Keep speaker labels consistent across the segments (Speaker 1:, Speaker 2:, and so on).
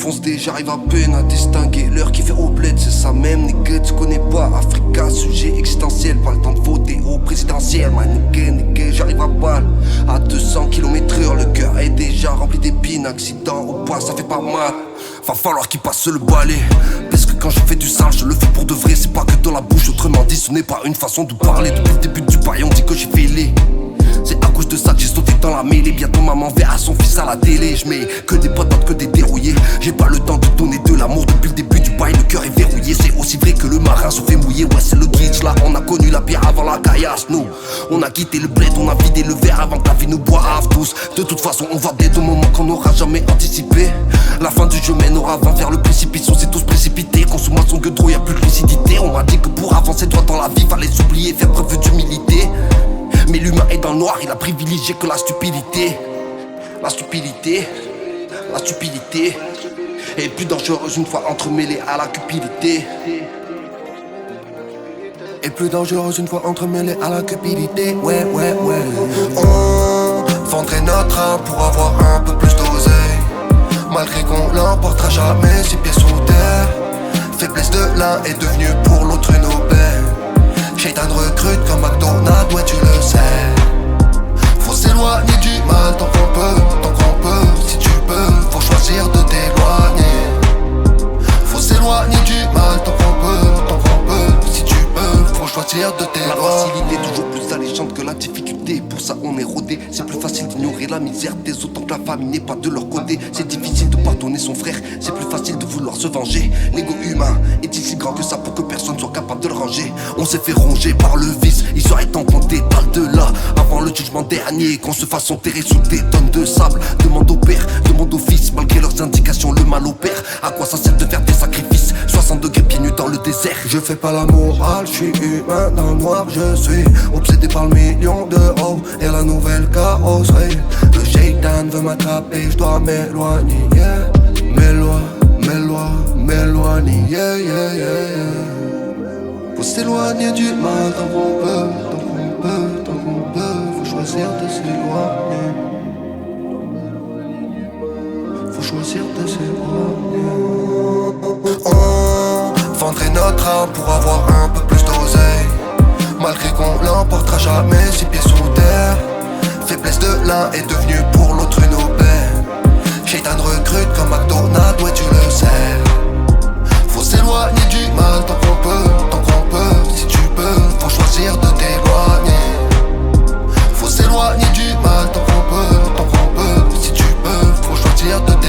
Speaker 1: fonce D, j'arrive à peine à distinguer l'heure qui fait au bled, c'est ça même, nigga, tu connais pas Africa, sujet existentiel, pas le temps de voter au présidentiel, my nigga, j'arrive à balle, à 200 km/h, le cœur est déjà rempli d'épines, accident au pas, ça fait pas mal, va falloir qu'il passe le balai, parce que quand je fais du sale, je le fais pour de vrai, c'est pas que dans la bouche, autrement dit, ce n'est pas une façon de parler, depuis le début du bail, on dit que j'ai fêlé. C'est à cause de ça que j'ai sauté dans la mêlée. Bientôt maman verra son fils à la télé. Je mets que des patates, que des dérouillés. J'ai pas le temps de donner de l'amour depuis le début du bail. Le cœur est verrouillé. C'est aussi vrai que le marin se fait mouiller. Ouais, c'est le glitch là. On a connu la bière avant la caillasse. Nous, on a quitté le bled. On a vidé le verre avant que la vie nous boive tous. De toute façon, on va d'être au moment qu'on n'aura jamais anticipé. La fin du jeu mène au ravin vers le précipice. On s'est tous précipités. Consommation que trop, y'a plus de lucidité. On m'a dit que pour avancer droit dans la vie, fallait s'oublier, faire preuve d'humilité. Mais l'humain est dans le noir, il a privilégié que la stupidité. La stupidité est plus dangereuse une fois entremêlée à la cupidité. Est plus dangereuse une fois entremêlée à la cupidité. Ouais. On vendrait notre âme pour avoir un peu plus d'oseille. Malgré qu'on l'emportera jamais, 6 pieds sous terre. Faiblesse de l'un est devenue pour l'autre une aubaine. Shaitan recrute comme McDonald's, ouais tu le sais. Faut s'éloigner du mal tant qu'on peut, si tu peux, faut choisir de t'éloigner. Faut s'éloigner du mal tant qu'on peut, si tu peux, faut choisir de t'éloigner. La facilité toujours plus alléchante que la difficulté, pour ça on est rodé. C'est plus facile d'ignorer la misère des autres tant que la famille n'est pas de leur côté. C'est difficile de pardonner son frère, c'est plus facile de vouloir se venger. L'ego humain est-il si grand que ça pour que personne soit capable de le ranger? On s'est fait ronger par le vice, il serait temps qu'on détale de là avant le jugement dernier, qu'on se fasse enterrer sous des tonnes de sable. Demande au père, demande au fils, malgré leurs indications le mal opère. À quoi ça sert de faire des sacrifices? 60 degrés pieds nus dans le désert. Je fais pas la morale, je suis humain dans le noir. Je suis obsédé par le million d'euros et la nouvelle carrosserie. Le shaitan veut m'attraper, je dois m'éloigner, m'éloigner, Faut s'éloigner du mal tant qu'on peut, faut choisir de s'éloigner. Faut choisir de s'éloigner. On vendrait notre âme pour avoir un peu plus d'oseille. Malgré qu'on l'emportera jamais, 6 pieds sous terre. Faiblesse de l'un est devenue pour l'autre une aubaine. Shaitan recrute comme McDonald's, ouais tu le sais. Faut s'éloigner du mal tant qu'on peut, si tu peux, faut choisir de t'éloigner. Faut s'éloigner du mal tant qu'on peut, si tu peux, faut choisir de t'éloigner.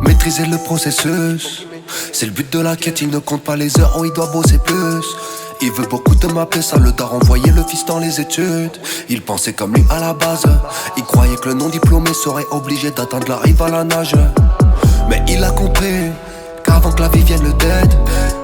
Speaker 1: Maîtriser le processus, c'est le but de la quête, il ne compte pas les heures où il doit bosser plus. Il veut beaucoup de m'appeler, ça le t'a renvoyé le fils dans les études. Il pensait comme lui à la base, il croyait que le non-diplômé serait obligé d'attendre la rive à la nage. Mais il a compris qu'avant que la vie vienne le dead,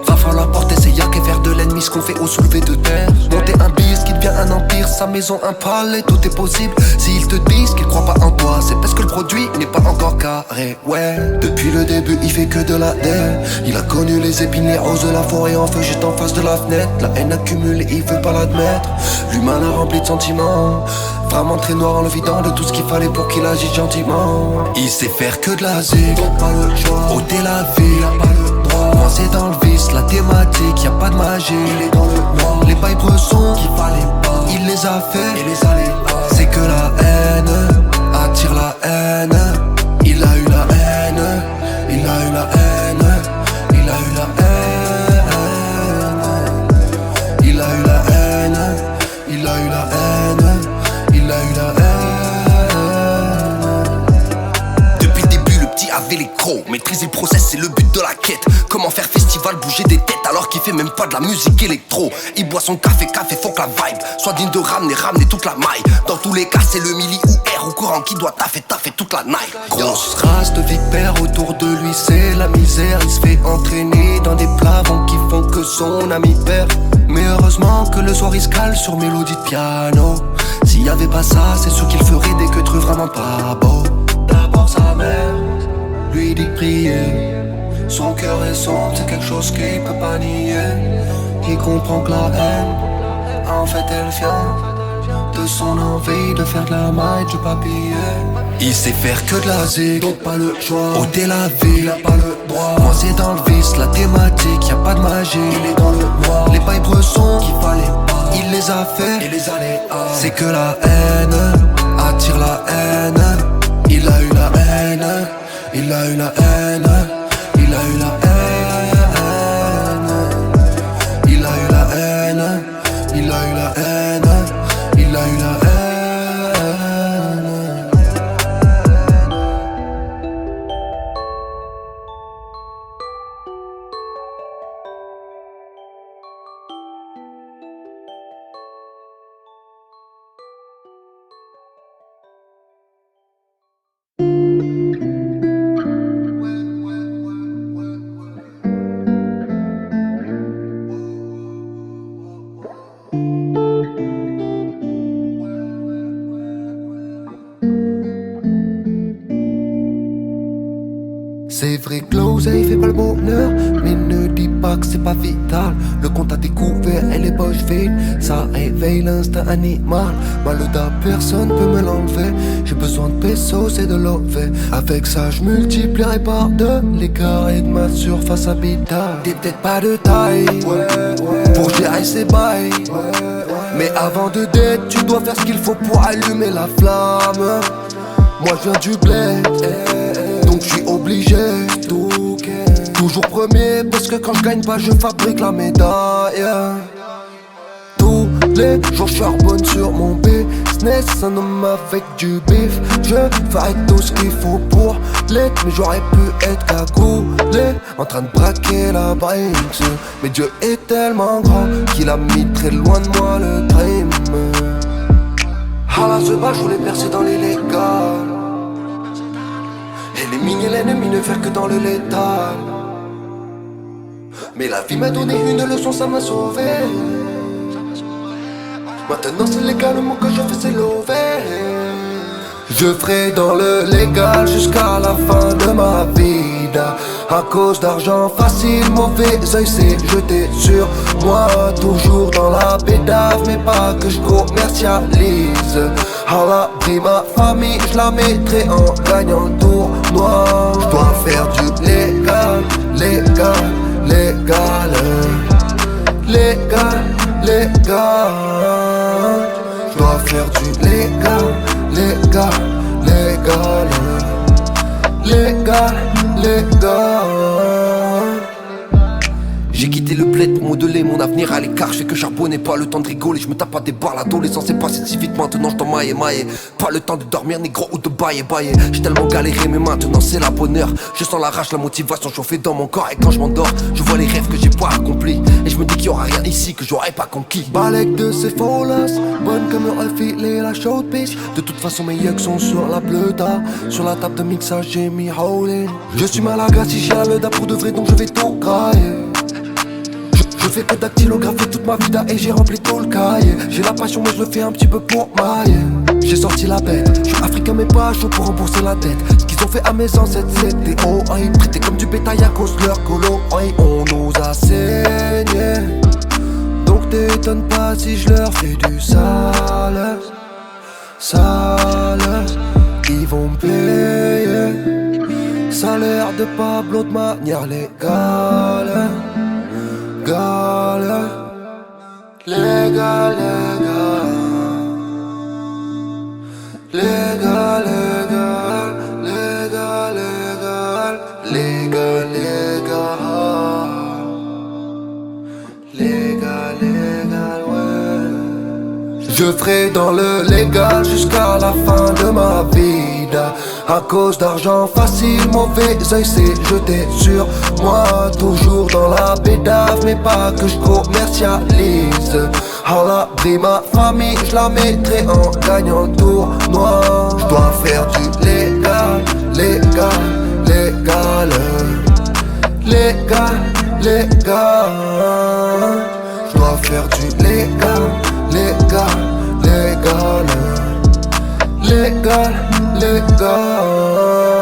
Speaker 1: va falloir porter ses yachts et faire de l'ennemi ce qu'on fait au soulevé de terre. Monter un bis qui devient un empire, sa maison un palais, tout est possible. S'ils te disent qu'ils croient pas en toi, c'est parce que le produit n'est pas encore carré, ouais. Depuis le début il fait que de la haine. Il a connu les épines, les roses de la forêt en feu juste en face de la fenêtre. La haine accumule et il veut pas l'admettre. L'humain l'a rempli de sentiments, vraiment très noir en le vidant de tout ce qu'il fallait pour qu'il agisse gentiment. Il sait faire que de la zig, pas le choix, ôter la vie, il a pas le droit. Coincé dans le vice, la thématique, y'a pas de magie, il est dans le noir. Les bails bressons qu'il fallait pas, il les a fait et les allait pas. C'est que la haine attire la haine. Il a eu la haine, il a eu la haine, il a eu la haine. Il a eu la haine, il a eu la haine, il a eu la haine. Depuis le début le petit avait les crocs. Maîtriser le process c'est le but de la quête. Comment faire festival, bouger des têtes alors qu'il fait même pas de la musique électro. Il boit son café, faut que la vibe soit digne de ramener toute la maille. Dans tous les cas c'est le milli ou R au courant qui doit taffer toute la night. Grosse race de vipères autour de lui c'est la misère. Il se fait entraîner dans des plavons qui font que son ami perd. Mais heureusement que le soir il se cale sur mélodie de piano. S'il y avait pas ça c'est sûr qu'il ferait des queues vraiment pas beau. voir sa mère lui dit de prier. Son cœur est sombre, c'est quelque chose qu'il peut pas nier. Il comprend que la haine, en fait elle vient de son envie de faire de la maille, du papier. Il sait faire que de la zig, donc pas le choix. Ôter la vie, il a pas le droit. Coincé dans le vice, la thématique, y a pas de magie. Il est dans le noir, les pailles bressons qu'il fallait pas. Il les a fait, et les années c'est que la haine attire la haine. Il a eu la haine, il a eu la haine, il a eu la haine. Il a eu la haine, il a eu la haine, il a eu la haine. C'est vrai que l'oseille fait pas le bonheur, mais ne dis pas que c'est pas vital. Le compte a découvert et les poches vides, ça éveille l'instinct animal. Malouda, personne peut me l'enlever. J'ai besoin de pesos et de l'OV. Avec ça je multiplierai par deux les carrés de ma surface habitable. T'es peut-être pas de taille pour gérer ces bails, mais avant de date, tu dois faire ce qu'il faut pour allumer la flamme. Moi je viens du bled, donc je suis obligé. Toujours premier, parce que quand je gagne pas, je fabrique la médaille. Tous les jours je charbonne sur mon business, un homme avec du bif. Je ferai tout ce qu'il faut pour l'être, mais j'aurais pu être cagoulé, en train de braquer la Brinks. Mais Dieu est tellement grand qu'il a mis très loin de moi le dream. À la se bat, je voulais percer dans l'illégal. Éliminer l'ennemi, ne faire que dans le létal. Mais la vie m'a donné une leçon, ça m'a sauvé. Maintenant c'est légalement que je fais, c'est lové. Je ferai dans le légal jusqu'à la fin de ma vie. À cause d'argent facile, mauvais oeil s'est jeté sur moi. Toujours dans la bédave, mais pas que je commercialise. À l'abri ma famille, je la mettrai en gagnant le tournoi. Je dois faire du légal, légal, légal, légal, légal. Je dois faire du légal, légal, légal, légal, légal. J'ai quitté le bled pour modeler mon avenir à l'écart. Je fais que charbonner, pas le temps de rigoler. Je me tape à des barres, l'adolescence est passée si vite. Maintenant je dois mailler. Pas le temps de dormir, négro, ou de bailler. J'ai tellement galéré, mais maintenant c'est la bonne heure. Je sens la rage, la motivation chauffer dans mon corps. Et quand je m'endors, je vois les rêves que j'ai pas accomplis. Et je me dis qu'il y aura rien ici que j'aurais pas conquis. Balèque de ces folas, bonne comme aurait filé la chaude bitch. De toute façon mes yeux sont sur la bleuda. Sur la table de mixage j'ai mis howling. Je suis malaga si j'ai le da pour de vrai, donc je vais tout grailler. Je fais que dactylographier toute ma vida et j'ai rempli tout le cahier. J'ai la passion mais je le fais un petit peu pour mailler. J'ai sorti la bête, je suis africain mais pas chaud pour rembourser la dette. Ce qu'ils ont fait à mes ancêtres c'était prêté comme du bétail à cause de leur colo. On nous a saigné, donc t'étonnes pas si je leur fais du sale. Sale, ils vont me payer salaire de Pablo de manière légale. Légal, légal, légal, légal, légal, légal, légal, légal, légal, légal, ouais. Je ferai dans le légal jusqu'à la fin de ma vie. À cause d'argent facile, mauvais oeil s'est jeté sur moi. Toujours dans la bédave, mais pas que je commercialise. À l'abri ma famille, je la mettrai en gagnant le tournoi. Je dois faire du légal, légal, légal, légal, légal. Je dois faire du légal, légal, légal, légal, légal.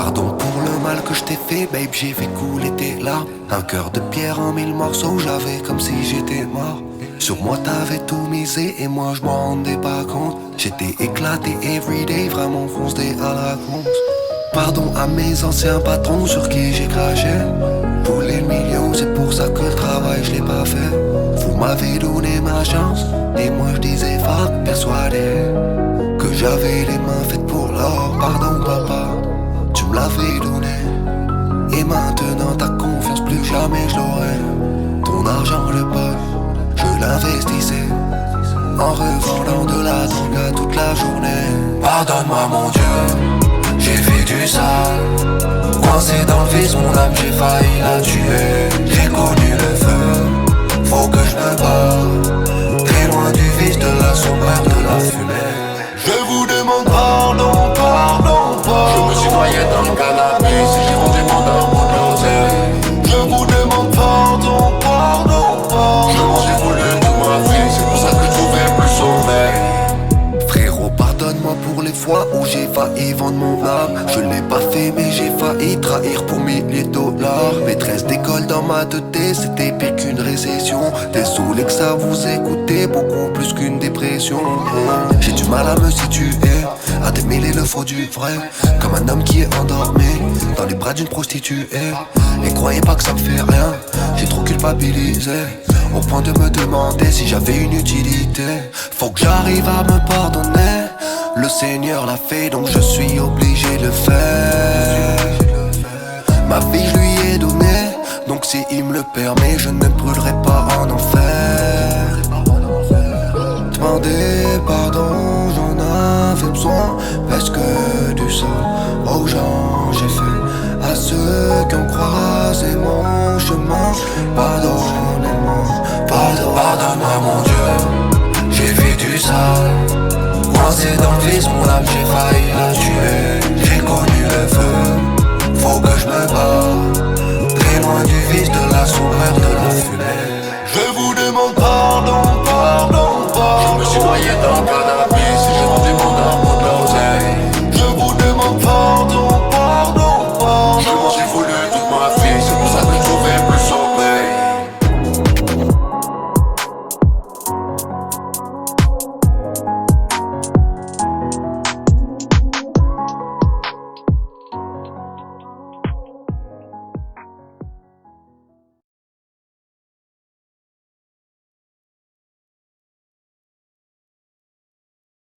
Speaker 1: Pardon pour le mal que je t'ai fait, babe, j'ai fait couler tes larmes. Un cœur de pierre en 1000 morceaux, j'avais comme si j'étais mort. Sur moi t'avais tout misé et moi je m'en rendais pas compte. J'étais éclaté everyday, vraiment foncé à la conce. Pardon à mes anciens patrons sur qui j'ai craché. Voulais le million, c'est pour ça que le travail je l'ai pas fait. Vous m'avez donné ma chance et moi je disais fuck, persuadé que j'avais les mains faites pour l'or. Pardon papa, tu me l'avais donné. Et maintenant ta confiance plus jamais je l'aurai. Ton argent de poche, je l'investissais en revendant de la drogue toute la journée. Pardonne-moi mon Dieu, j'ai fait du sale. Coincé dans le vice, mon âme j'ai failli la tuer. J'ai connu le feu, faut que je me barre. Très loin du vice, de la sombreur, de la fumée. Je vous demande pardon, pardon, pardon. Je me suis noyé dans le canapé, si j'ai rendu mon âme pour l'oser. Je vous demande pardon, pardon, pardon. Je mangeais voulu toute ma vie, c'est pour ça que je pouvais plus sommeil. Frérot, pardonne-moi pour les fois où j'ai failli vendre mon âme. Je l'ai pas fait mais j'ai failli trahir pour milliers de dollars. Maîtresse d'école dans ma 2D, c'était pire qu'une récession. Désolé que ça vous écoutait beaucoup plus qu'une dépression. J'ai du mal à me situer, à démêler le faux du vrai. Comme un homme qui est endormi dans les bras d'une prostituée. Et croyez pas que ça me fait rien, j'ai trop culpabilisé au point de me demander si j'avais une utilité. Faut que j'arrive à me pardonner. Le Seigneur l'a fait donc je suis obligé de le faire. Ma vie je lui ai donnée, donc si il me le permet, je ne brûlerai pas en enfer. Demander pardon, j'en avais besoin, parce que du sang aux gens j'ai fait. À ceux qui ont croisé mon chemin, pardonnez-moi, pardonne-moi mon Dieu. J'ai fait du sale, coincé dans le vice, mon âme j'ai failli la tuer.